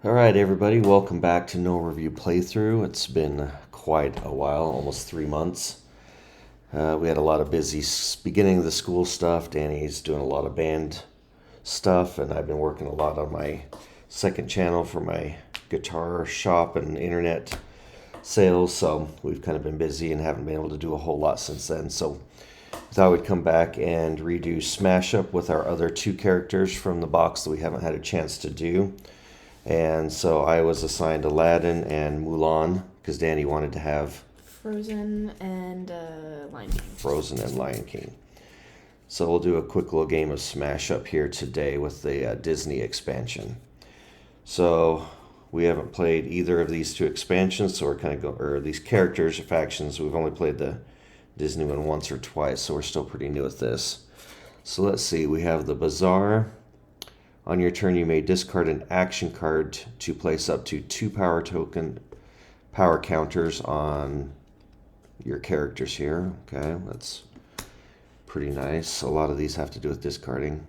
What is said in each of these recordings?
Alright everybody, welcome back to No Review Playthrough. It's been quite a while, almost 3 months. We had a lot of busy beginning of the school stuff. Danny's doing a lot of band stuff, and I've been working a lot on my second channel for my guitar shop and internet sales, so we've kind of been busy and haven't been able to do a whole lot since then. So I thought we'd come back and redo Smash Up with our other two characters from the box that we haven't had a chance to do. And so I was assigned Aladdin and Mulan because Danny wanted to have Frozen and Lion King. Frozen and Lion King. So we'll do a quick little game of Smash Up here today with the Disney expansion. So we haven't played either of these two expansions, so we're kind of or these characters or factions. We've only played the Disney one once or twice, so we're still pretty new at this. So let's see. We have the Bazaar. On your turn, you may discard an action card to place up to 2 power counters on your characters here. Okay, that's pretty nice. A lot of these have to do with discarding.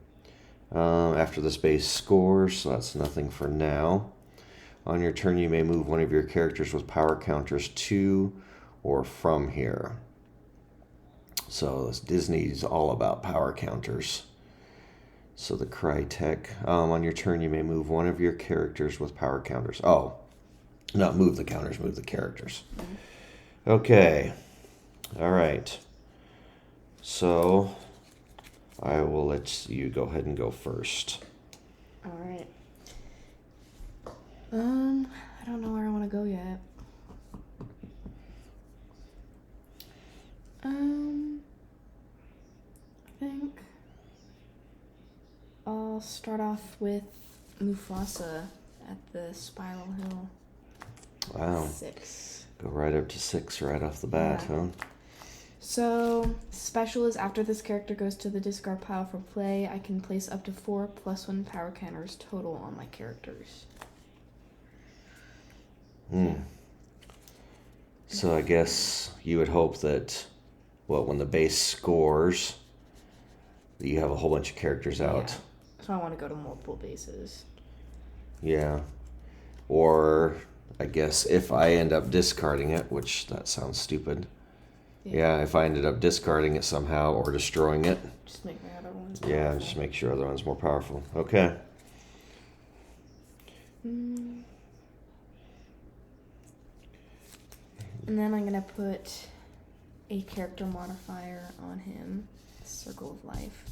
After this base scores, so that's nothing for now. On your turn, you may move one of your characters with power counters to or from here. So Disney's all about power counters. So the Crytek, on your turn, you may move one of your characters with power counters. Oh, not move the counters, move the characters. Okay. All right. So I will let you go ahead and go first. All right. I don't know where I want to go yet. I think I'll start off with Mufasa at the Spiral Hill. Wow. 6. Go right up to 6 right off the bat, Yeah. huh? So, special is after this character goes to the discard pile for play, I can place up to 4 +1 power counters total on my characters. So I guess you would hope that, when the base scores, that you have a whole bunch of characters out. Yeah. So I want to go to multiple bases. Yeah. Or I guess if I end up discarding it, which that sounds stupid. Yeah, if I ended up discarding it somehow or destroying it. Just make my other ones Yeah, powerful. just make sure other one's more powerful. Okay. And then I'm going to put a character modifier on him. Circle of Life.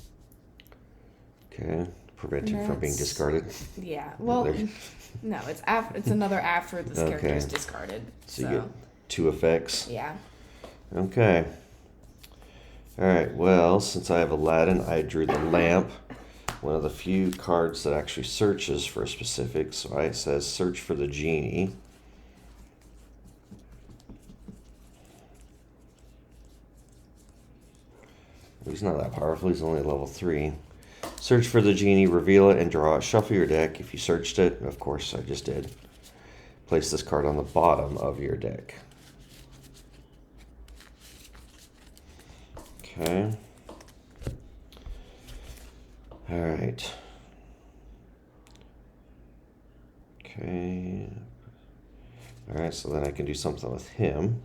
Okay. Prevent him from being That's- discarded. Yeah, well, no, it's another after this character is discarded. So you get 2 effects. Yeah. Okay. Alright, well, since I have Aladdin, I drew the lamp. One of the few cards that actually searches for a specific. So it says search for the genie. He's not that powerful. He's only level 3. Search for the genie, reveal it, and draw it. Shuffle your deck. If you searched it, of course I just did. Place this card on the bottom of your deck. Okay. All right. Okay. All right, so then I can do something with him.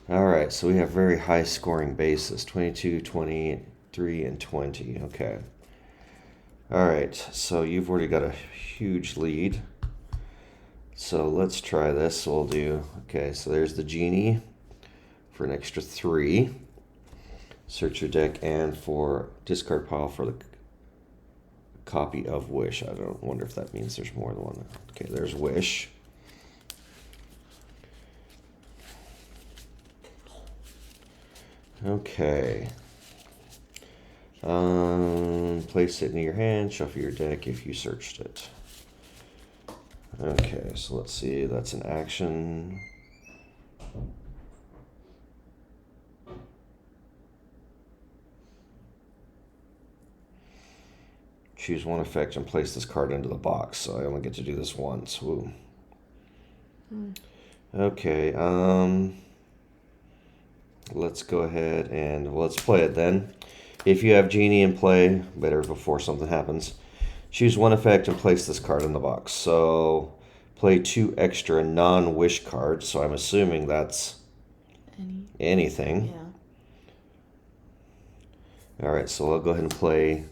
All right, so we have very high scoring bases, 22, 23, and 20. Okay. All right, so you've already got a huge lead. So let's try this. We'll do, okay, so there's the genie for an extra 3. Search your deck and for discard pile for the copy of Wish. I don't wonder if that means there's more than one. Okay, there's Wish. Okay. Place it in your hand, shuffle your deck if you searched it. Okay, so let's see, that's an action. Choose one effect and place this card into the box, so I only get to do this once. Woo. Okay, let's go ahead and let's play it then. If you have Genie in play, better before something happens, choose one effect and place this card in the box. So play 2 extra non-wish cards, so I'm assuming that's anything. Yeah. All right, so I'll go ahead and play.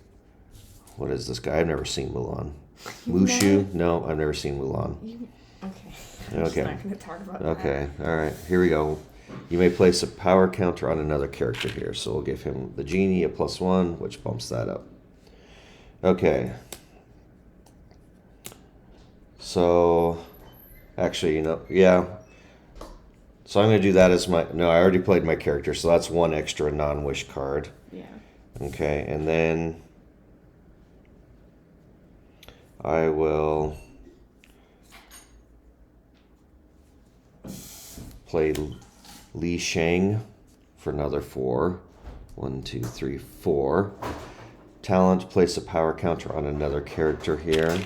What is this guy? I've never seen Mulan. Mushu? No, I've never seen Mulan. Okay. I'm just not going to talk about that. Okay, all right, here we go. You may place a power counter on another character here, so we'll give him the genie a +1, which bumps that up. Okay. So, actually, yeah. So I'm going to do that as my... No, I already played my character, so that's 1 extra non-wish card. Yeah. Okay, and then I will play Li Shang for another 4. 1, 2, 3, 4. Talent, place a power counter on another character here.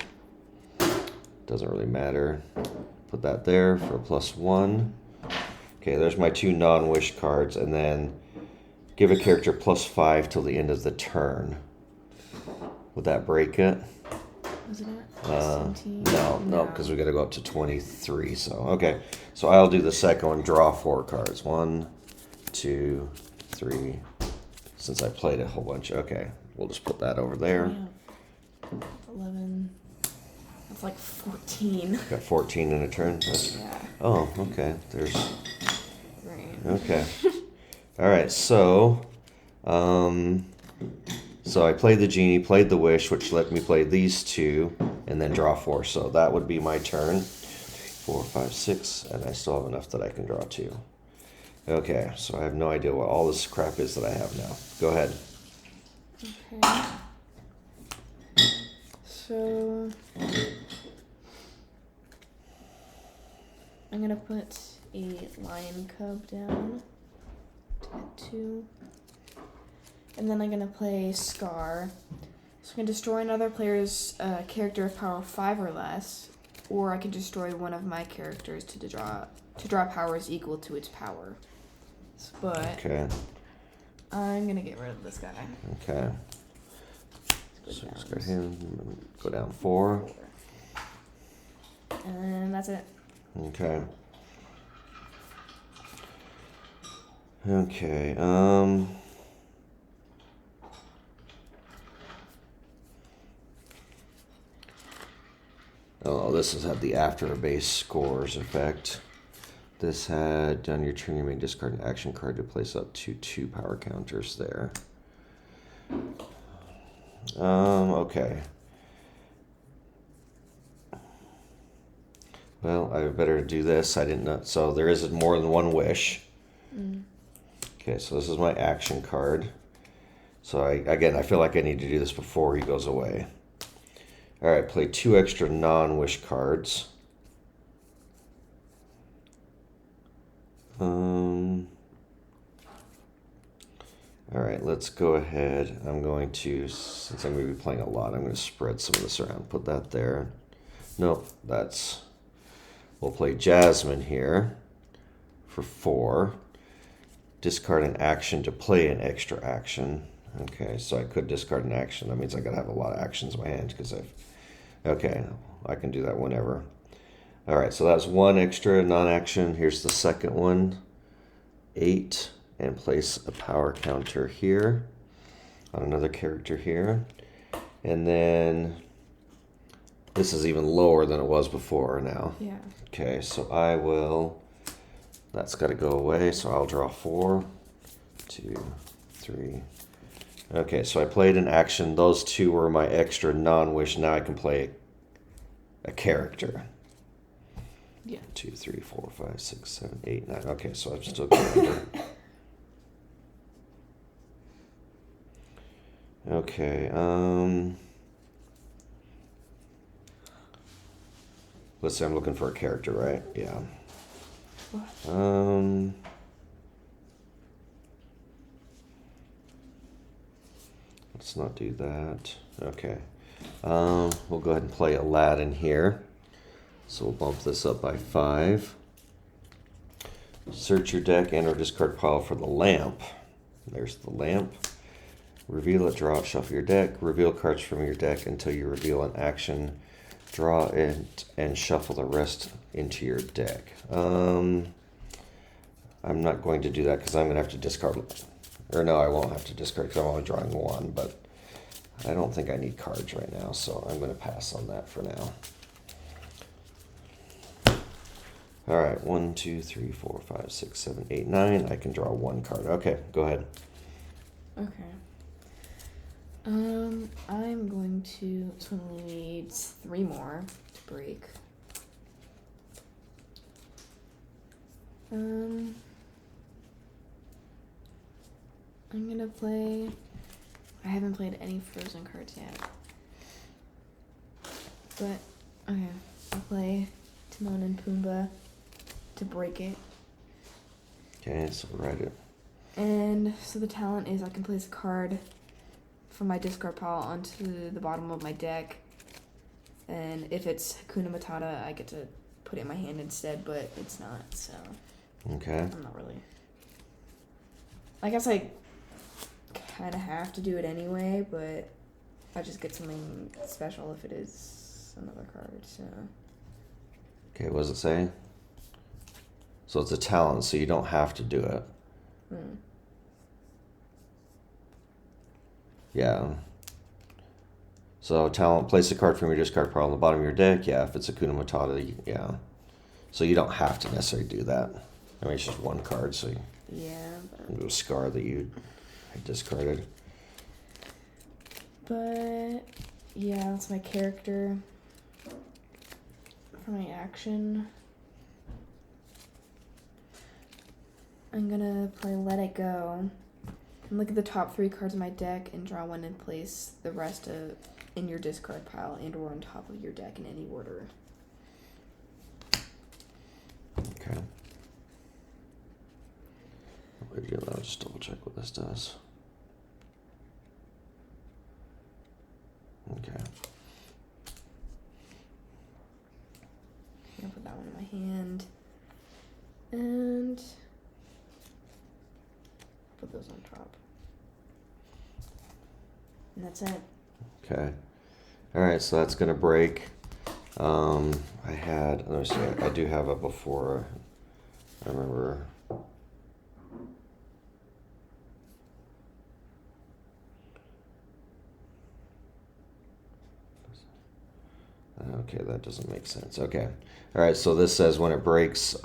Doesn't really matter. Put that there for a +1. Okay, there's my 2 non-wish cards, and then give a character +5 till the end of the turn. Would that break it? Was it at 17? No, because we got to go up to 23. So, okay. So I'll do the second one, draw 4 cards. 1, 2, 3. Since I played a whole bunch. Okay, we'll just put that over there. Yeah. 11. That's like 14. Got 14 in a turn? Yeah. Oh, okay. There's... Right. Okay. All right, so I played the genie, played the wish, which let me play these 2, and then draw 4. So that would be my turn. 4, 5, 6, and I still have enough that I can draw 2. Okay, so I have no idea what all this crap is that I have now. Go ahead. Okay. So I'm gonna put a lion cub down to get 2. And then I'm going to play Scar. So I can destroy another player's character of power 5 or less, or I can destroy one of my characters to draw powers equal to its power. But Okay. I'm going to get rid of this guy. Okay. So let's go him. Go down 4. And that's it. Okay. Okay. Oh, this has had the after a base scores effect. This had, on your turn, you may discard an action card to place up to 2 power counters there. Okay. Well, I better do this. I didn't know. So there is more than 1 wish. Okay, so this is my action card. So I feel like I need to do this before he goes away. All right, play 2 extra non-wish cards. All right, let's go ahead. I'm going to, since I'm going to be playing a lot, I'm going to spread some of this around. Put that there. Nope, we'll play Jasmine here for 4. Discard an action to play an extra action. Okay, so I could discard an action. That means I got to have a lot of actions in my hand because okay, I can do that whenever. All right, so that's 1 extra non-action. Here's the second one. 8, and place a power counter here on another character here. And then this is even lower than it was before now. Yeah. Okay, so that's got to go away, so I'll draw 4, 2, 3. Okay, so I played an action. Those 2 were my extra non-wish. Now I can play a character. Yeah. 2, 3, 4, 5, 6, 7, 8, 9. Okay, so I've still got it. Okay, let's say I'm looking for a character, right? Yeah. Let's not do that. Okay. We'll go ahead and play Aladdin here. So we'll bump this up by 5. Search your deck and or discard pile for the lamp. There's the lamp. Reveal it, draw it, shuffle your deck. Reveal cards from your deck until you reveal an action Draw it and shuffle the rest into your deck. I'm not going to do that because I'm going to have to discard. Or no, I won't have to discard because I'm only drawing one, but I don't think I need cards right now, so I'm going to pass on that for now. All right, 1, 2, 3, 4, 5, 6, 7, 8, 9. I can draw one card. Okay, go ahead. Okay. I'm going to. This one only needs 3 more to break. I'm gonna play. I haven't played any Frozen cards yet, but okay, I'll play Timon and Pumbaa to break it. Okay, so write it. And so the talent is I can place a card from my discard pile onto the bottom of my deck, and if it's Hakuna Matata, I get to put it in my hand instead, but it's not, so Okay. I'm not really. I guess I kind of have to do it anyway, but I just get something special if it is another card, so. Okay, what does it say? So it's a talent, so you don't have to do it. Yeah. So talent, place a card from your discard pile on the bottom of your deck. Yeah, if it's Hakuna Matata, yeah. So you don't have to necessarily do that. I mean, it's just one card, so you do a Scar that you discarded. But yeah, that's my character. For my action, I'm gonna play Let It Go and look at the top 3 cards of my deck and draw one and place the rest in your discard pile and or on top of your deck in any order. Okay. I'll just double check what this does. Okay. I'll put that one in my hand and put those on top. And that's it. Okay. All right, so that's gonna break. Let me see, I do have it before. I remember. Okay, that doesn't make sense. Okay. All right, so this says when it breaks,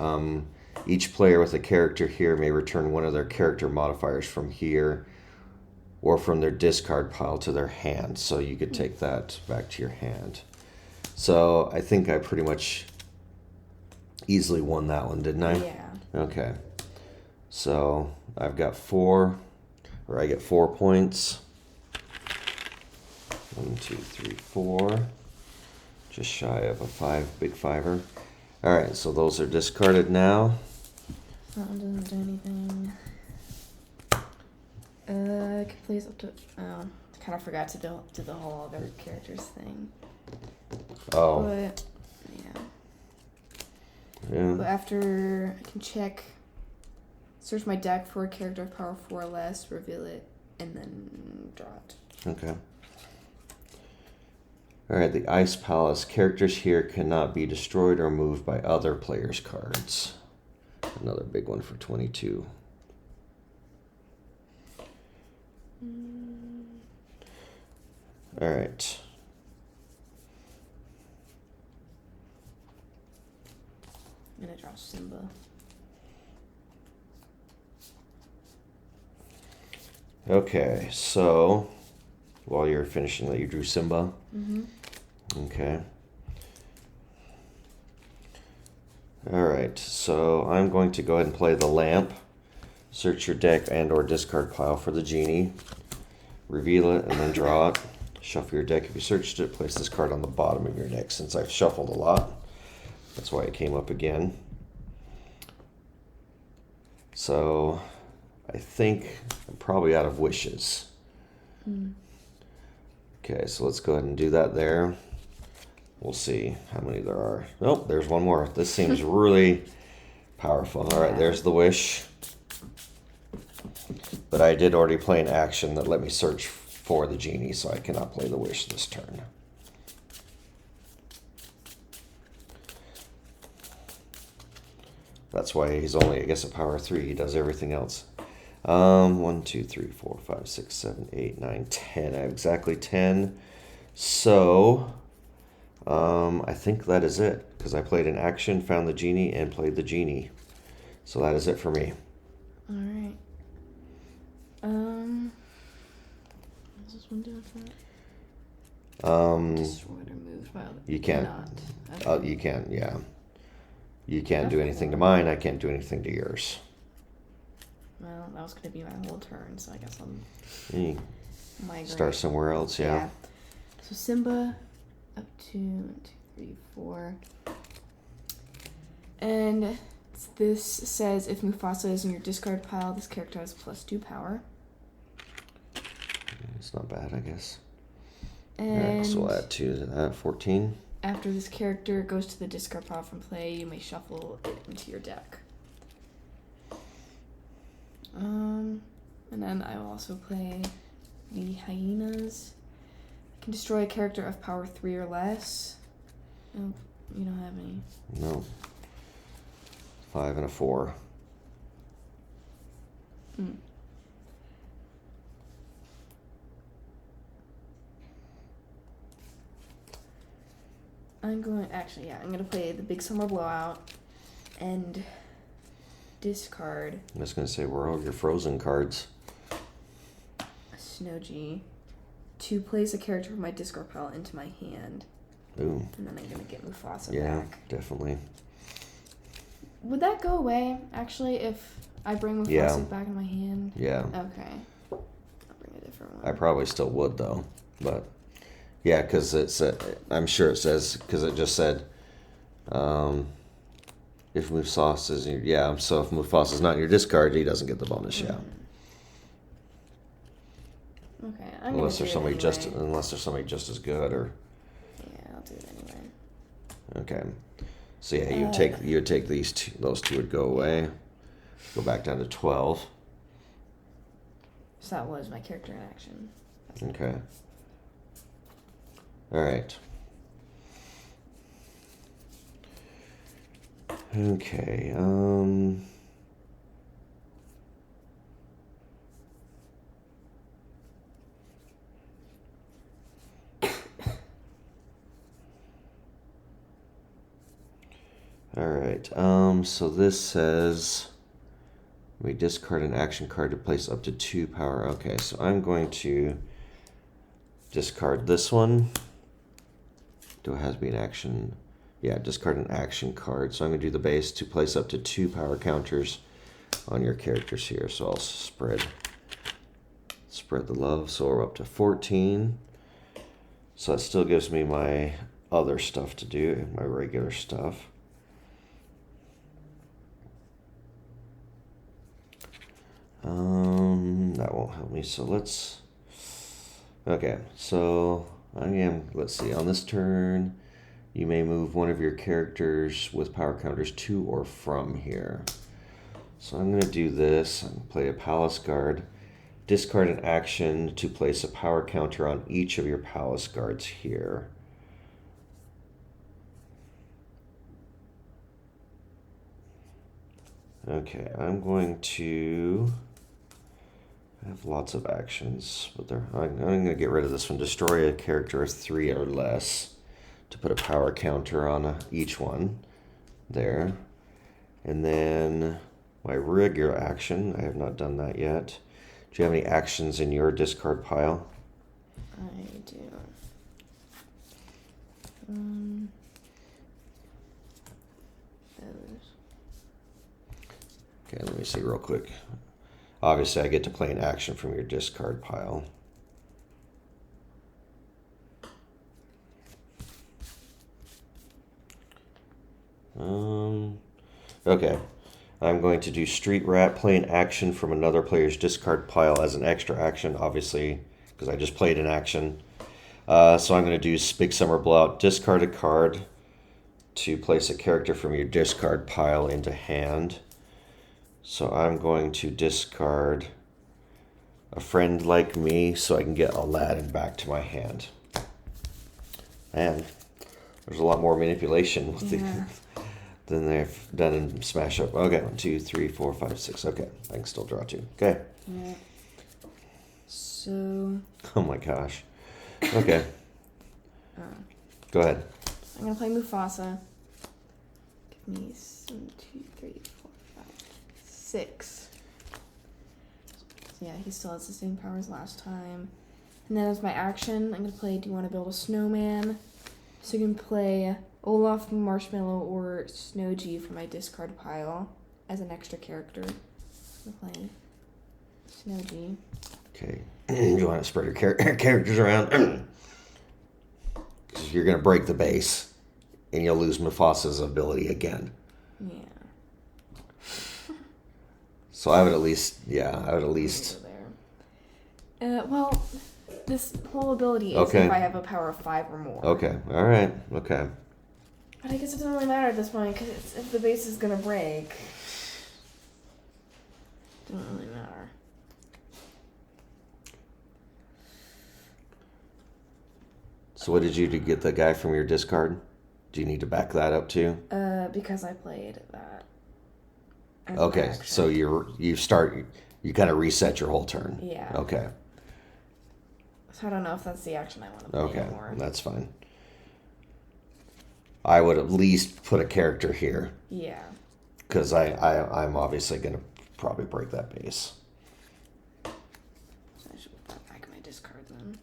each player with a character here may return one of their character modifiers from here or from their discard pile to their hand. So you could take that back to your hand. So I think I pretty much easily won that one, didn't I? Yeah. Okay. So I've got 4, or I get 4 points. 1, 2, 3, 4. Just shy of a big fiver. All right, so those are discarded now. That one doesn't do anything. I can place up to. Oh, I kind of forgot to do the whole other characters thing. Oh. But yeah. Yeah. But after I can search my deck for a character of power 4 or less, reveal it, and then draw it. Okay. All right, the Ice Palace. Characters here cannot be destroyed or moved by other players' cards. Another big one for 22. All right. I'm going to draw Simba. Okay, so while you're finishing that, you drew Simba. Mm-hmm. Okay. All right, so I'm going to go ahead and play the lamp. Search your deck and or discard pile for the genie. Reveal it and then draw it. Shuffle your deck. If you searched it, place this card on the bottom of your deck. Since I've shuffled a lot, that's why it came up again. So I think I'm probably out of wishes. Okay, so let's go ahead and do that there. We'll see how many there are. Nope, there's one more. This seems really powerful. All right, there's the wish. But I did already play an action that let me search for the genie, so I cannot play the wish this turn. That's why he's only, I guess, a power 3. He does everything else. 1, 2, 3, 4, 5, 6, 7, 8, 9, 10. I have exactly 10. So, I think that is it. Because I played an action, found the genie, and played the genie. So that is it for me. Alright. What's this one doing for it? Destroyed or moved by other. You can't. Okay. You can't, yeah. You can't do anything to mine. I can't do anything to yours. Well, that was going to be my whole turn, so I guess I'll migrate. Start somewhere else, yeah. So Simba, up to 1, 2, 3, 4. And this says if Mufasa is in your discard pile, this character has +2 power. It's not bad, I guess. And Alright, so we'll add 2 to that. 14. After this character goes to the discard pile from play, you may shuffle it into your deck. And then I will also play the hyenas. I can destroy a character of power 3 or less. Oh, you don't have any. No. 5 and a 4. I'm going to play the Big Summer Blowout and discard I'm just going to say, where are all your frozen cards? Snowgy to place a character from my discard pile into my hand. Boom. And then I'm going to get Mufasa Yeah, back. definitely. Would that go away, actually, if I bring Mufasa back in my hand? Yeah. Okay. I'll bring a different one. I probably still would, though. But, yeah, because I'm sure it says, because it just said, if Mufasa's in your, so if Mufasa's not in your discard, he doesn't get the bonus, Okay. Unless there's somebody just as good, or. Yeah, I'll do it anyway. Okay. So yeah, you'd take these two. Those two would go away. Go back down to 12. So that was my character in action. Okay. All right. Okay. All right. So this says we discard an action card to place up to 2 power. Okay, so I'm going to discard this one. Do it has to be an action? Yeah, discard an action card. So I'm going to do the base to place up to 2 power counters on your characters here. So I'll spread the love. So we're up to 14. So that still gives me my other stuff to do, my regular stuff. That won't help me. So okay, so let's see, on this turn, you may move one of your characters with power counters to or from here. So I'm going to do this. I'm going to play a Palace Guard. Discard an action to place a power counter on each of your Palace Guards here. Okay, I'm going to have lots of actions, but I'm going to get rid of this one. Destroy a character of 3 or less to put a power counter on each one there. And then my regular action, I have not done that yet. Do you have any actions in your discard pile? I do. Okay, let me see real quick. Obviously, I get to play an action from your discard pile. Okay. I'm going to do Street Rat, play an action from another player's discard pile as an extra action, obviously, because I just played an action. So I'm going to do Big Summer Blowout, discard a card to place a character from your discard pile into hand. So I'm going to discard A Friend Like Me so I can get Aladdin back to my hand. And there's a lot more manipulation with than they've done in Smash Up. Okay, 1, 2, 3, 4, 5, 6. Okay, I can still draw 2. Okay. Yeah. So. Oh my gosh. Okay. Go ahead. I'm gonna play Mufasa. Give me 1, 2, 3, 4, 5, 6. So yeah, he still has the same power as last time. And then as my action, I'm gonna play Do You Want to Build a Snowman? So you can play Olaf, Marshmallow, or Snowgy from my discard pile as an extra character. I'm playing Snowgy. Okay. You want to spread your characters around? You're going to break the base, and you'll lose Mufasa's ability again. Yeah. So I would at least. Well, this whole ability is Okay. if I have a power of 5 or more. Okay. All right. Okay. But I guess it doesn't really matter at this point, because if the base is going to break, it doesn't really matter. So what did you do to get the guy from your discard? Do you need to back that up too? Because I played that. Okay, so you kind of reset your whole turn. Yeah. Okay. So I don't know if that's the action I want to play Okay, anymore. that's fine. I would at least put a character here. Yeah. Because I'm obviously going to probably break that base. So I should put that back in my discard then.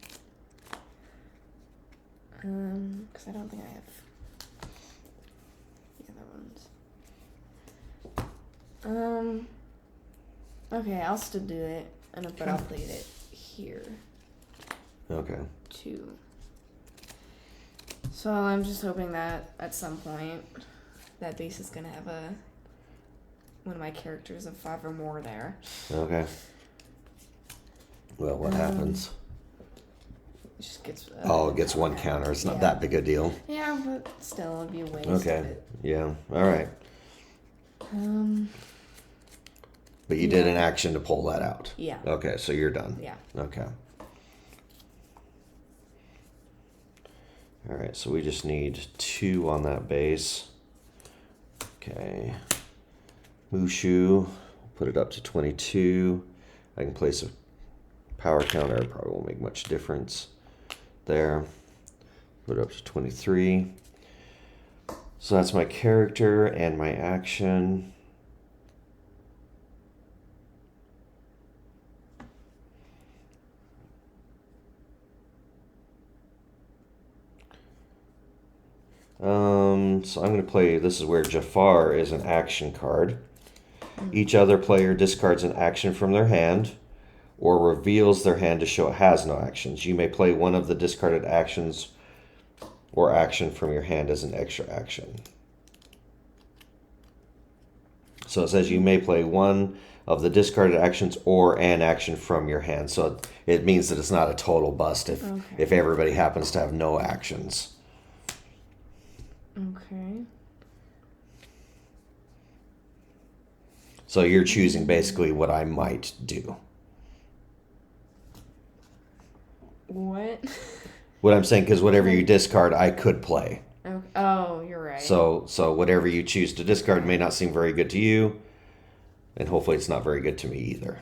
Because I don't think I have the other ones. Okay, I'll still do it, but I'll play it here. Okay. Too. So I'm just hoping that at some point that base is gonna have one of my characters of 5 or more there. Okay. Well, what happens? It just gets. It gets one counter. It's not that big a deal. Yeah, but still, it'd be a waste. Okay. Of it. Yeah. All right. But you did an action to pull that out. Yeah. Okay, so you're done. Yeah. Okay. All right, so we just need 2 on that base. Okay. Mushu, put it up to 22. I can place a power counter. Probably won't make much difference there. Put it up to 23. So that's my character and my action. So I'm going to play, this is where Jafar is an action card. Each other player discards an action from their hand or reveals their hand to show it has no actions. You may play one of the discarded actions or action from your hand as an extra action. So it says you may play one of the discarded actions or an action from your hand. So it means that it's not a total bust if everybody happens to have no actions. Okay. So you're choosing basically what I might do. What? What I'm saying, because whatever you discard, I could play. Okay. Oh, you're right. So whatever you choose to discard may not seem very good to you, and hopefully it's not very good to me either.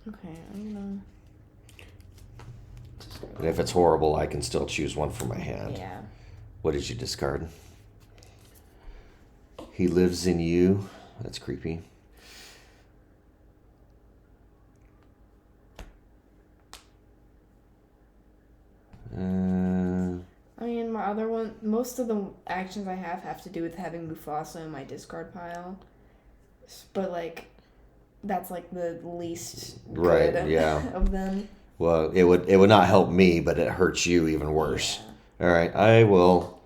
Okay, I'm gonna. And if it's horrible, I can still choose one from my hand. Yeah. What did you discard? He lives in you. That's creepy. I mean, my other one, most of the actions I have to do with having Mufasa in my discard pile. But, like, that's, like, the least Right, good yeah. of them. Well, it would not help me, but it hurts you even worse. Yeah. All right, I will.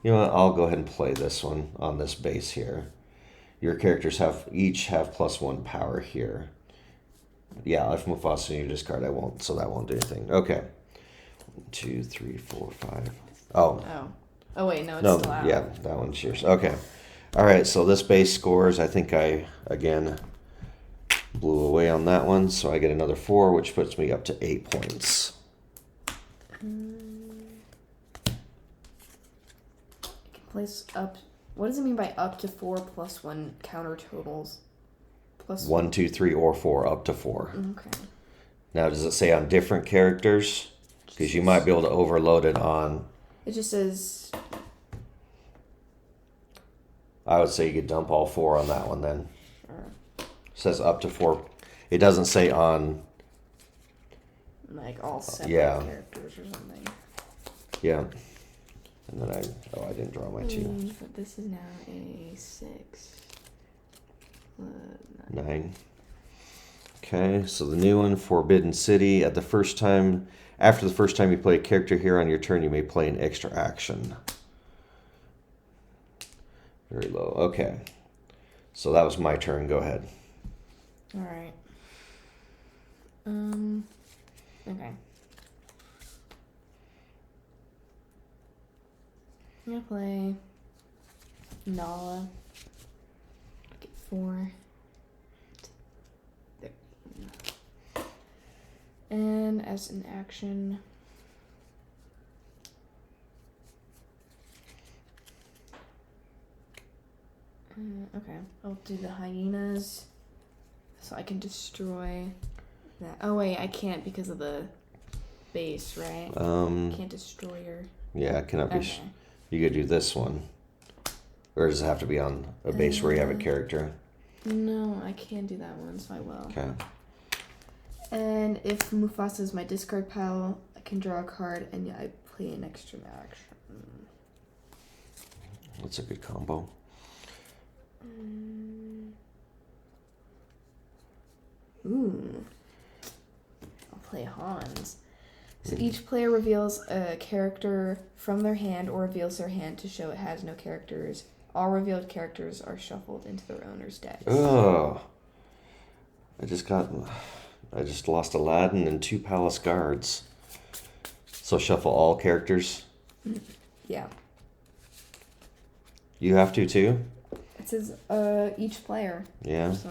You know what? I'll go ahead and play this one on this base here. Your characters each have +1 power here. Yeah, if Mufasa in your discard, I won't, so that won't do anything. Okay. 1, 2, 3, 4, 5. Oh. Oh wait, no, it's still out. Yeah, that one's yours. Okay. All right, so this base scores, I think I, again, blew away on that one, so I get another 4, which puts me up to 8 points. I can place up. What does it mean by up to 4 plus 1 counter totals? Plus 1, 2, 3, or 4, up to 4. Okay. Now, does it say on different characters? Because you might be able to overload it on. It just says. I would say you could dump all 4 on that one then. Sure. It says up to 4. It doesn't say on. Like all separate characters or something. Yeah. And then I didn't draw my 2. But this is now a 6. 9. Okay, so the new one, Forbidden City. After the first time you play a character here on your turn, you may play an extra action. Very low. Okay. So that was my turn. Go ahead. All right. Okay. I'm gonna play Nala. Get 4. There. And as an action, okay, I'll do the hyenas, so I can destroy that. Oh wait, I can't because of the base, right? Can't destroy her. Yeah, it cannot be. Okay. You could do this one, or does it have to be on a base where you have a character? No, I can do that one, so I will. Okay. And if Mufasa is my discard pile, I can draw a card, and I play an extra action. That's a good combo. Ooh. I'll play Hans. So each player reveals a character from their hand or reveals their hand to show it has no characters. All revealed characters are shuffled into their owner's decks. Oh. I just lost Aladdin and 2 palace guards. So shuffle all characters? Yeah. You have to too? It says each player. Yeah. So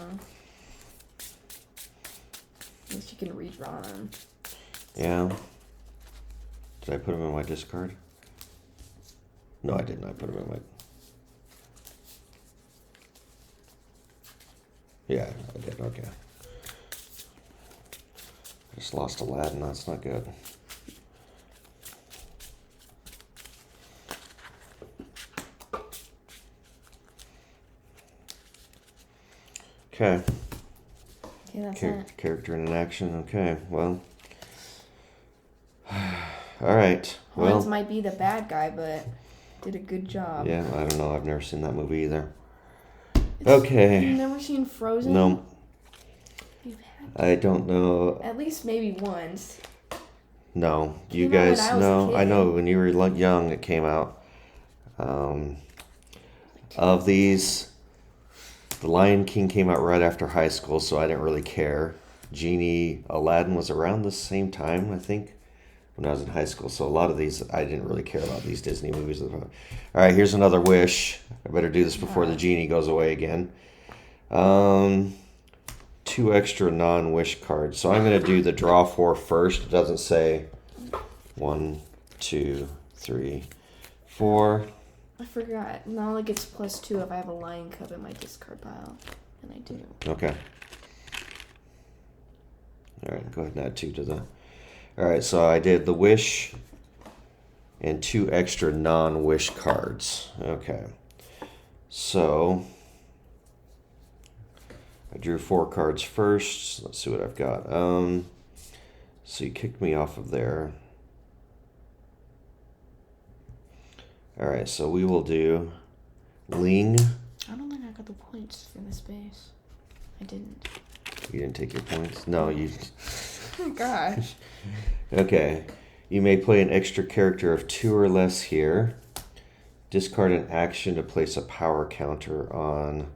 at least you can redraw them. Yeah. Did I put them in my discard? No, I didn't. I put them in my... Yeah, I did. Okay. I just lost Aladdin. That's not good. Okay. Okay, that's it. Character in an action. Okay, well. All right. Well, Hans might be the bad guy, but did a good job. yeah, I don't know. I've never seen that movie either. Okay. You've never seen Frozen? No. You've had I don't know. at least maybe once. No. You Came out when guys I was a know. I kid. know when you were young it came out. Of these, The Lion King came out right after high school, so I didn't really care. Genie, Aladdin was around the same time, I think, when I was in high school. So a lot of these, I didn't really care about these Disney movies. All right, here's another wish. I better do this before the genie goes away again. 2 extra non-wish cards. So I'm going to do the draw 4 first. It doesn't say 1, 2, 3, 4. I forgot. Nala gets +2 if I have a lion cub in my discard pile. And I do. Okay. All right, go ahead and add 2 to the... All right, so I did the wish and 2 extra non-wish cards. Okay. So I drew 4 cards first. Let's see what I've got. So you kicked me off of there. All right, so we will do Ling. I don't think I got the points for this base. I didn't. You didn't take your points? No, you... Oh gosh. Okay. You may play an extra character of 2 or less here. Discard an action to place a power counter on.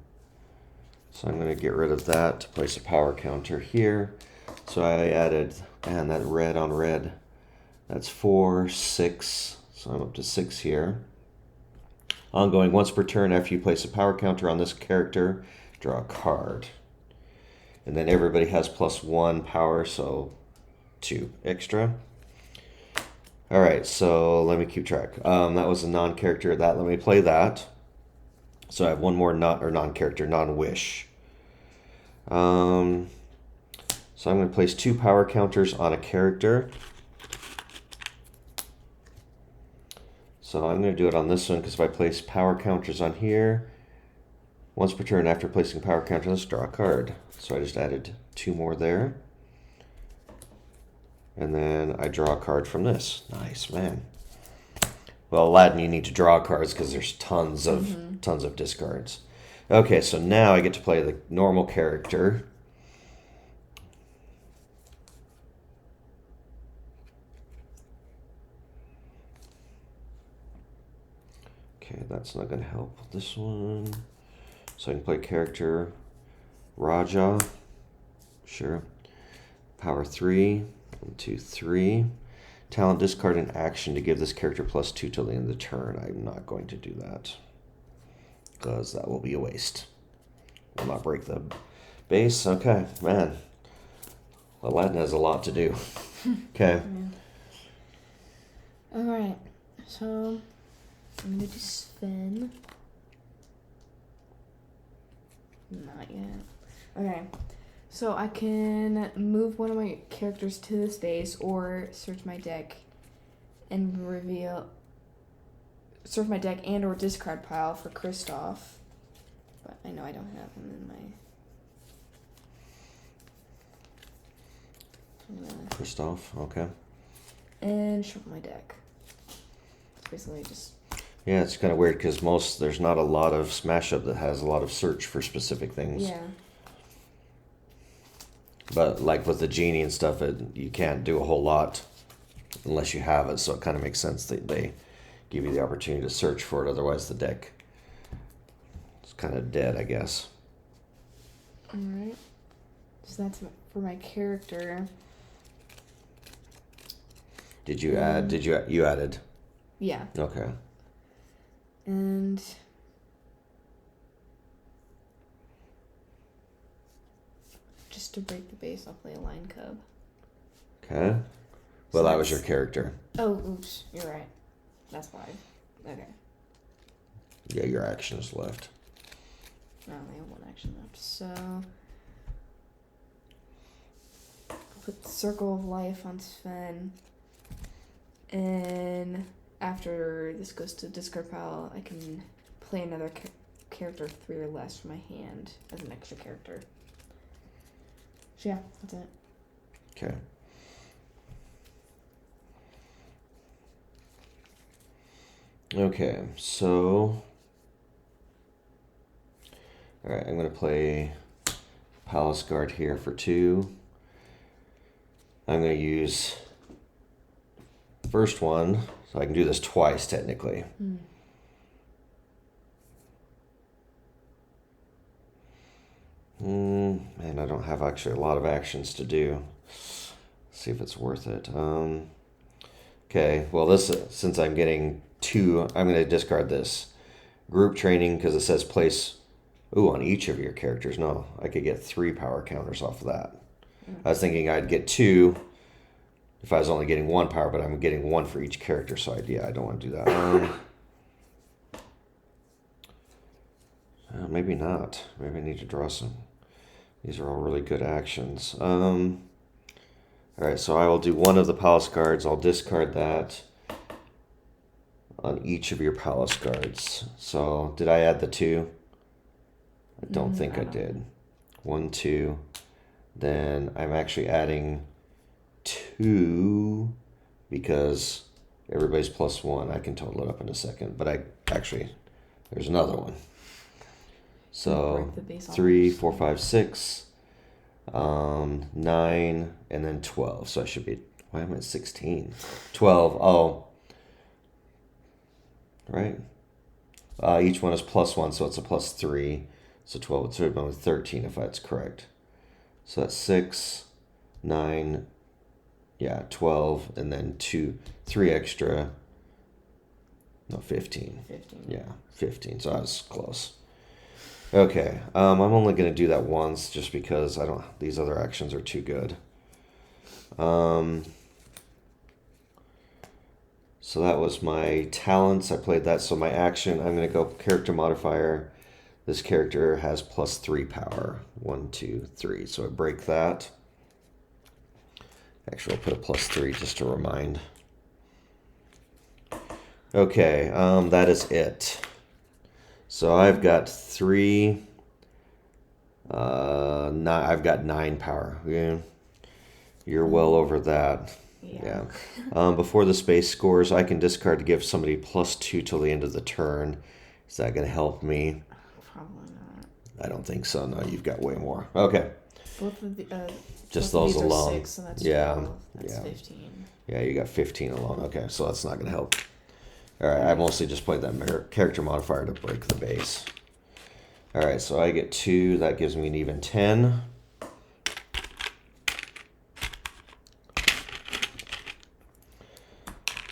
So I'm going to get rid of that to place a power counter here. So I added, man, that red on red. That's 4, 6. So I'm up to 6 here. Ongoing, once per turn after you place a power counter on this character, draw a card. And then everybody has +1 power, so 2 extra. All right, so let me keep track. That was a non-character. Let me play that. So I have one more non-character, non-wish. So I'm going to place 2 power counters on a character. So I'm going to do it on this one because if I place power counters on here, once per turn after placing power counter, let's draw a card. So I just added 2 more there. And then I draw a card from this. Nice, man. Well, Aladdin, you need to draw cards because there's tons of discards. Okay, so now I get to play the normal character. Okay, that's not going to help with this one. So I can play character Raja. Sure. Power 3. 1, 2, 3. Talent, discard an action to give this character +2 till the end of the turn. I'm not going to do that because that will be a waste. Will not break the base. Okay, man. Aladdin has a lot to do. Okay. Yeah. Alright, so I'm going to do spin. Not yet. Okay. So I can move one of my characters to this base or search my deck and search my deck and or discard pile for Kristoff. But I know I don't have him in my... Kristoff, okay. And shuffle my deck. It's basically just... Yeah, it's kind of weird because there's not a lot of Smash Up that has a lot of search for specific things. Yeah. But like with the genie and stuff, you can't do a whole lot unless you have it. So it kind of makes sense that they give you the opportunity to search for it. Otherwise, the deck is kind of dead, I guess. All right. So that's for my character. Did you add? You added? Yeah. Okay. And just to break the base, I'll play a Lion Cub. Okay. Well, that was your character. Oh, oops. You're right. That's 5. Okay. Yeah, your action is left. I only have 1 action left. So I'll put the Circle of Life on Sven. And after this goes to discard pile, I can play another character 3 or less from my hand as an extra character. So yeah, that's it. Okay. Okay, so all right, I'm going to play Palace Guard here for 2. I'm going to use the first one, so I can do this twice technically. Man, I don't have actually a lot of actions to do. Let's see if it's worth it. Okay, well, since I'm getting 2, I'm going to discard this. Group training, because it says place, on each of your characters. No, I could get 3 power counters off of that. I was thinking I'd get 2 if I was only getting 1 power, but I'm getting 1 for each character, so I don't want to do that. Maybe not. Maybe I need to draw some. These are all really good actions. All right, so I will do 1 of the Palace Guards. I'll discard that on each of your Palace Guards. So did I add the 2? I don't think I did. 1, 2. Then I'm actually adding 2 because everybody's +1. I can total it up in a second, but there's another one. So 3, 4, 5, 6, 9, and then 12. So I should be, why am I at 16? 12, oh, right? Each one is +1, so it's a +3. So 12 would have been 13 if that's correct. So that's 6, 9, 12, and then 3 extra. No, 15. 15. Yeah, 15. So I was close. Okay, I'm only going to do that once just because I don't. These other actions are too good. So that was my talents. I played that. So my action, I'm going to go character modifier. This character has +3 power. 1, 2, 3. So I break that. Actually, I'll put a +3 just to remind. Okay, that is it. So I've got 3. I've got 9 power. Yeah. You're well over that. Yeah. Before the space scores, I can discard to give somebody +2 till the end of the turn. Is that going to help me? Probably not. I don't think so. No, you've got way more. Okay. Both of the Just both of those these alone. Are 6, so that's Yeah, 12. That's yeah. 15. Yeah, you got 15 alone. Okay, so that's not going to help. All right, I mostly just played that character modifier to break the base. All right, so I get 2. That gives me an even 10.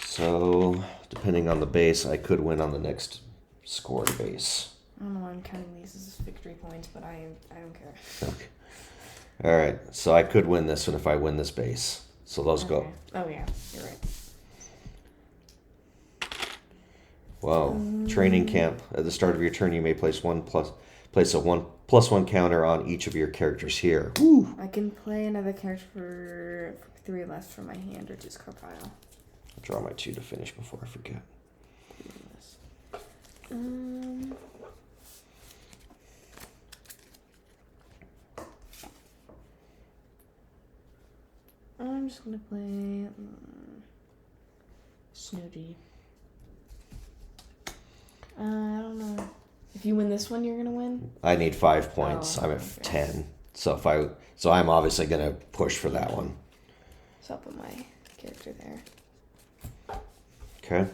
So, depending on the base, I could win on the next scored base. I don't know why I'm counting these as victory points, but I don't care. Okay. All right, so I could win this one if I win this base. So those go. Oh yeah, you're right. Wow. Training camp. At the start of your turn, you may place a 1+1 counter on each of your characters here. Woo. I can play another character for 3 left from my hand or discard pile. I'll draw my 2 to finish before I forget. I'm just gonna play Snooty. I don't know. If you win this one, you're gonna win. I need 5 points. Oh, I'm at okay. 10. So I'm obviously gonna push for that one. So I'll put my character there. Okay.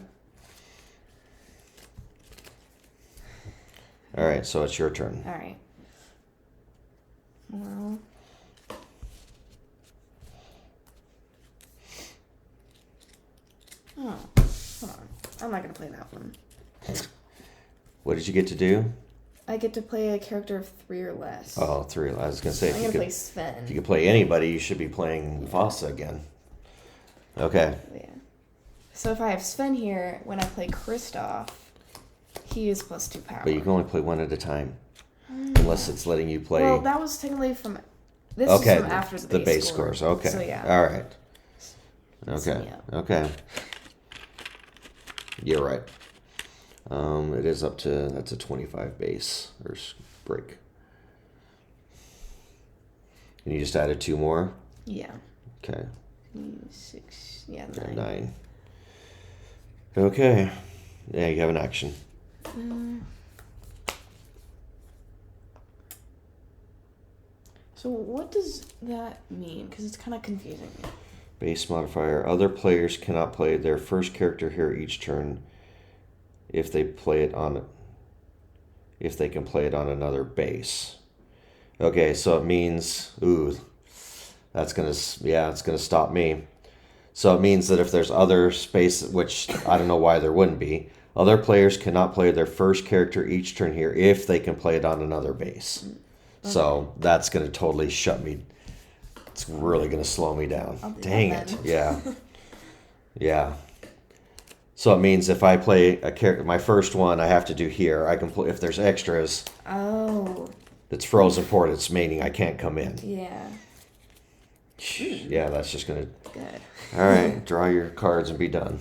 All right. So it's your turn. All right. Well. Oh, hold on. I'm not gonna play that one. What did you get to do? I get to play a character of 3 or less. Oh, 3. I was gonna say I'm gonna play Sven. if you could play anybody, you should be playing Vasa again. Okay. Yeah. So if I have Sven here, when I play Kristoff, he is +2 power. But you can only play one at a time, unless it's letting you play. Well, that was technically from. This Okay, is from after the base scores. Okay. So yeah. All right. So, Okay. yeah. Okay. You're right. It is up to that's a 25 base or break. And you just added 2 more. Yeah. Okay. 6. Yeah, Yeah, 9. 9. Okay. Yeah, you have an action. So what does that mean? Because it's kind of confusing me. Base modifier. Other players cannot play their first character here each turn if they can play it on another base. Okay, so it means it's gonna stop me. So it means that if there's other space, which I don't know why there wouldn't be, other players cannot play their first character each turn here if they can play it on another base. Okay. So that's gonna totally shut me. It's really gonna slow me down. Dang it! Yeah, yeah. So it means if I play a character, my first one I have to do here. I can play if there's extras. Oh. That's frozen port. It's meaning I can't come in. Yeah. Yeah, that's just gonna. Good. All right, draw your cards and be done.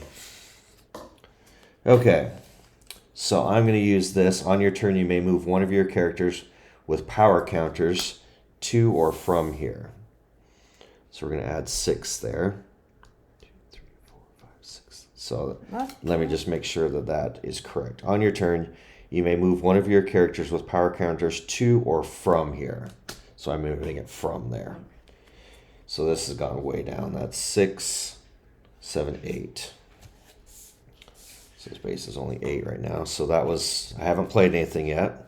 Okay, so I'm gonna use this. On your turn, you may move one of your characters with power counters to or from here. So we're gonna add 6 there. 2, 3, 4, 5, 6. So let me just make sure that is correct. On your turn, you may move one of your characters with power counters to or from here. So I'm moving it from there. So this has gone way down. That's 6, 7, 8. So this base is only 8 right now. So I haven't played anything yet.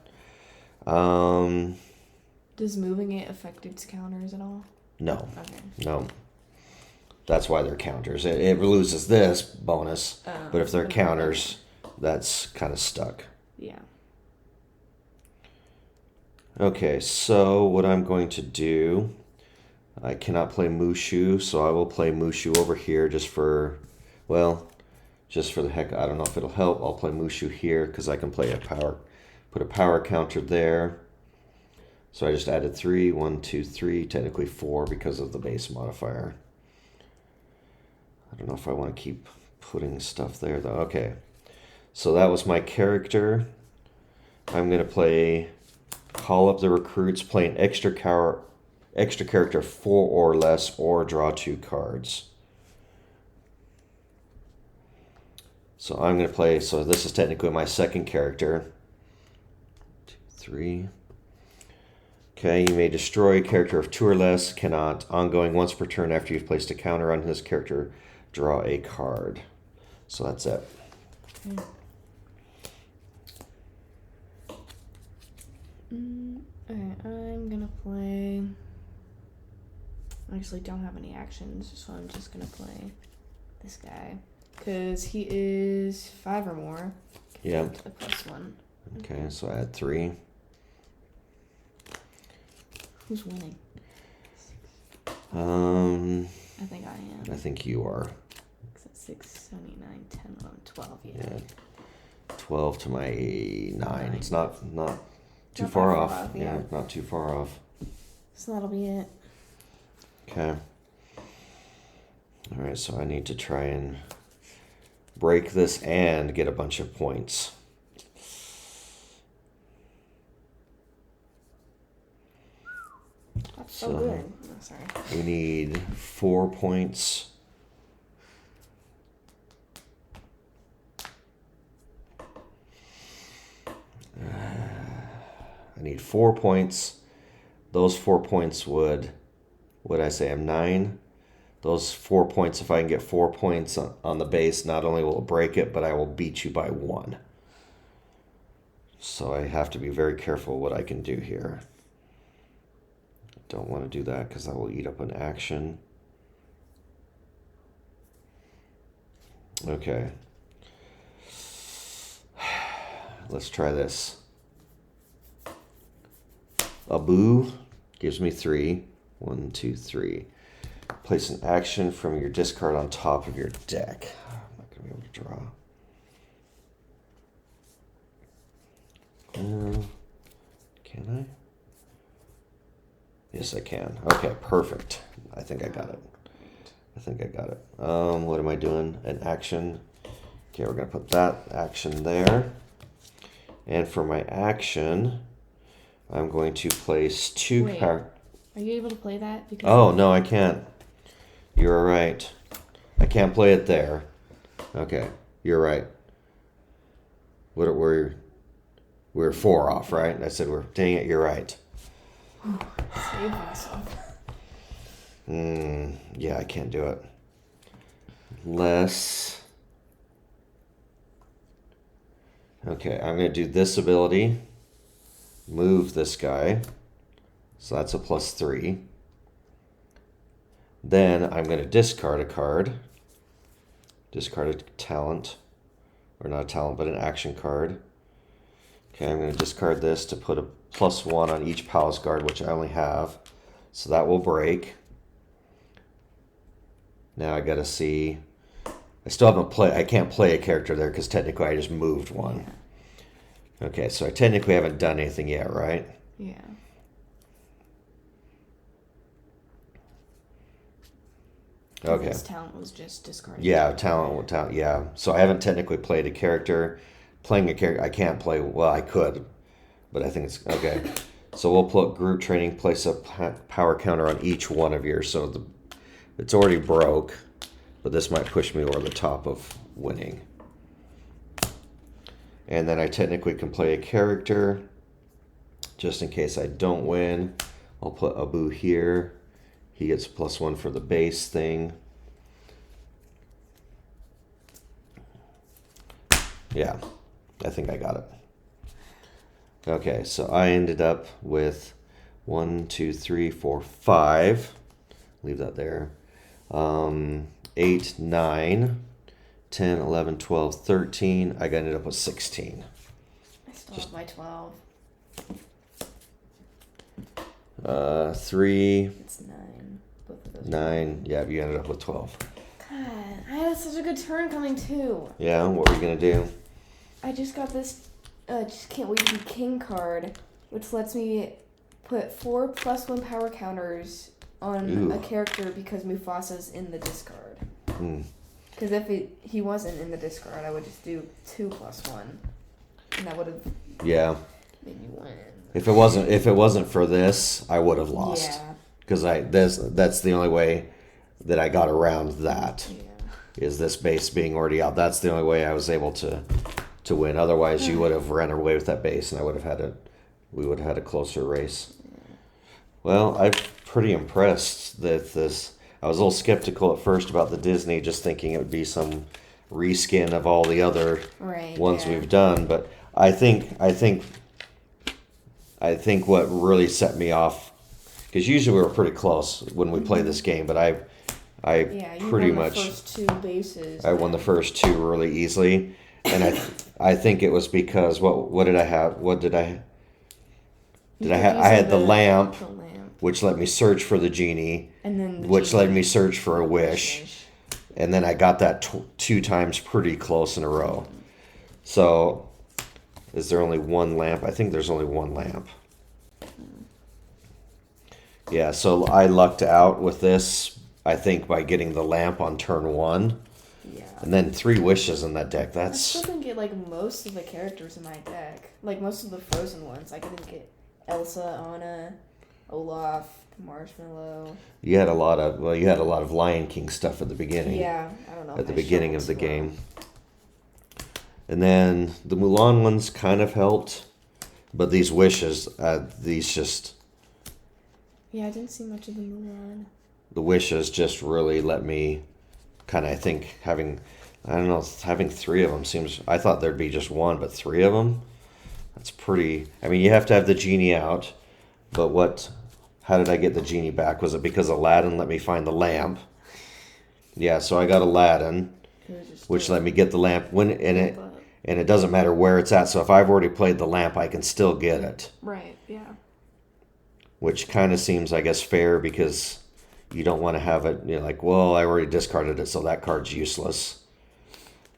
Does moving it affect its counters at all? No. Okay. No. That's why they're counters. It loses this bonus, but if they're counters, that's kind of stuck. Yeah. Okay, so what I'm going to do, I cannot play Mushu, so I will play Mushu over here just for, well, just for the heck. I don't know if it'll help. I'll play Mushu here because I can play put a power counter there. So I just added 3, 1, 2, 3, technically 4 because of the base modifier. I don't know if I want to keep putting stuff there though. Okay, so that was my character. I'm going to play Call Up the Recruits, play an extra character 4 or less, or draw 2 cards. So I'm going to play, so this is technically my second character. 2, 3. Okay, you may destroy a character of 2 or less, cannot. Ongoing once per turn after you've placed a counter on this character, draw a card. So that's it. Okay, I'm gonna play. I actually don't have any actions, so I'm just gonna play this guy because he is 5 or more. Yeah. The +1. Okay, so I add 3. Who's winning? I think I am. I think you are. 6, 7, 9, 10, 11, 12. Yeah. 12 to my 9. It's not too Not that far off. yeah. Not too far off. So that'll be it. Okay. All right, so I need to try and break this and get a bunch of points. That's so good. Oh, sorry. We need 4 points. I need 4 points. Those 4 points would I say? I'm 9. Those 4 points, if I can get 4 points on the base, not only will it break it, but I will beat you by 1. So I have to be very careful what I can do here. Don't want to do that because that will eat up an action. Okay. Let's try this. Abu gives me 3. 1, 2, 3. Place an action from your discard on top of your deck. I'm not going to be able to draw. Can I? Yes, I can. Okay, perfect. I think I got it. What am I doing? An action. Okay, we're going to put that action there. And for my action, I'm going to place 2 Wait. cards. Are you able to play that? Because Oh, no, I can't. You're right. I can't play it there. Okay, you're right. We're 4 off, right? I said dang it, you're right. Save myself. Yeah, I can't do it. Okay, I'm going to do this ability. Move this guy. So that's a +3. Then I'm going to discard a card. Discard a talent. Or not a talent, but an action card. Okay, I'm going to discard this to put a +1 on each Palace Guard, which I only have. So that will break. Now I got to see. I still haven't I can't play a character there because technically I just moved one. Yeah. Okay, so I technically haven't done anything yet, right? Yeah. Okay. His talent was just discarded. Yeah, talent. Yeah. So I haven't technically played a character. Playing a character, I can't play. Well, I could, but I think it's okay. So we'll put group training. Place a power counter on each one of yours. So it's already broke, but this might push me over the top of winning. And then I technically can play a character, just in case I don't win. I'll put Abu here. He gets +1 for the base thing. Yeah, I think I got it. Okay, so I ended up with 1, 2, 3, 4, 5. Leave that there. 8, 9, 10, 11, 12, 13. I ended up with 16. I still have my 12. 3, It's 9. Both of those. 9. Yeah, you ended up with 12. God, I had such a good turn coming too. Yeah, what were you going to do? I just got this, just can't wait to be king card, which lets me put 4 +1 power counters on a character because Mufasa's in the discard. Because if he wasn't in the discard, I would just do 2 +1, and that would have made me win. If it wasn't for this, I would have lost. Yeah. Because that's the only way that I got around that. Yeah. Is this base being already out? That's the only way I was able to win. Otherwise, you would have ran away with that base, and we would have had a closer race. Well, I'm pretty impressed that this. I was a little skeptical at first about the Disney, just thinking it would be some reskin of all the other ones we've done. But I think what really set me off, because usually we were pretty close when we play this game, but I pretty much the first 2 bases. I won the first 2 really easily, and I think it was because what did I have? What did I? I had the lamp, which let me search for the genie, and then which let me search for a wish, and then I got that 2 times pretty close in a row. So, is there only one lamp? I think there's only one lamp. Yeah, so I lucked out with this, I think, by getting the lamp on turn 1. Yeah. And then 3 wishes in that deck. I still didn't get like most of the characters in my deck. Like most of the frozen ones. Like I didn't get Elsa, Anna, Olaf, Marshmallow. You had a lot of Lion King stuff at the beginning. Yeah, I don't know. At the beginning of the game. And then the Mulan ones kind of helped, but these wishes, these just... Yeah, I didn't see much of the Mulan. The wishes just really let me kind of, I think, having 3 of them seems... I thought there'd be just 1, but 3 of them? That's pretty... I mean, you have to have the genie out, but how did I get the genie back? Was it because Aladdin let me find the lamp? Yeah, so I got Aladdin, which let me get the lamp, and it doesn't matter where it's at, so if I've already played the lamp, I can still get it. Right, yeah. Which kind of seems, I guess, fair, because you don't want to have it, like, well, I already discarded it, so that card's useless.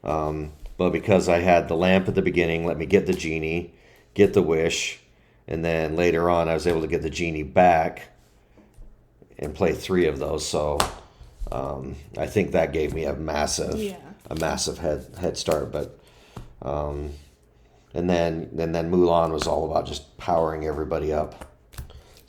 But because I had the lamp at the beginning, let me get the genie, get the wish, and then later on I was able to get the genie back and play 3 of those, so I think that gave me a massive head start. But and then Mulan was all about just powering everybody up.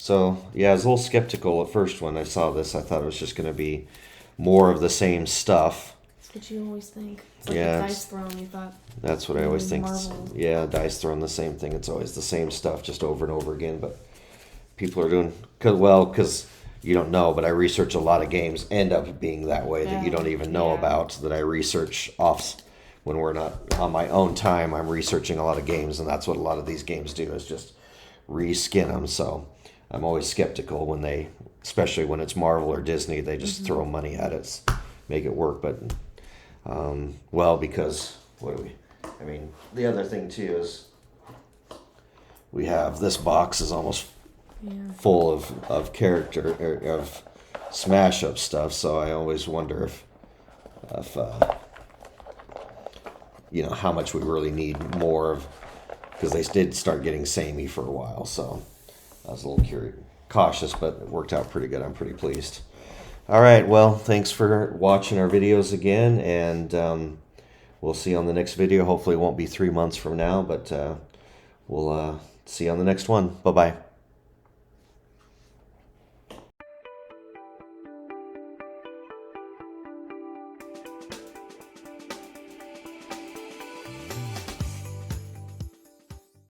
So yeah, I was a little skeptical at first when I saw this. I thought it was just going to be more of the same stuff. That's what you always think. It's like Yeah, the dice thrown. You thought. That's what I always think. Marvel. Yeah, dice throwing the same thing. It's always the same stuff, just over and over again. But people are doing because you don't know. But I research a lot of games end up being that way that you don't even know about. That I research off when we're not on my own time. I'm researching a lot of games, and that's what a lot of these games do is just reskin them. So I'm always skeptical when they, especially when it's Marvel or Disney, they just throw money at it, make it work. But because the other thing too is we have this box is almost full of character of smash up stuff. So I always wonder if how much we really need more of, because they did start getting samey for a while. So I was a little cautious, but it worked out pretty good. I'm pretty pleased. All right, well, thanks for watching our videos again, and we'll see you on the next video. Hopefully it won't be 3 months from now, but we'll see you on the next one. Bye-bye.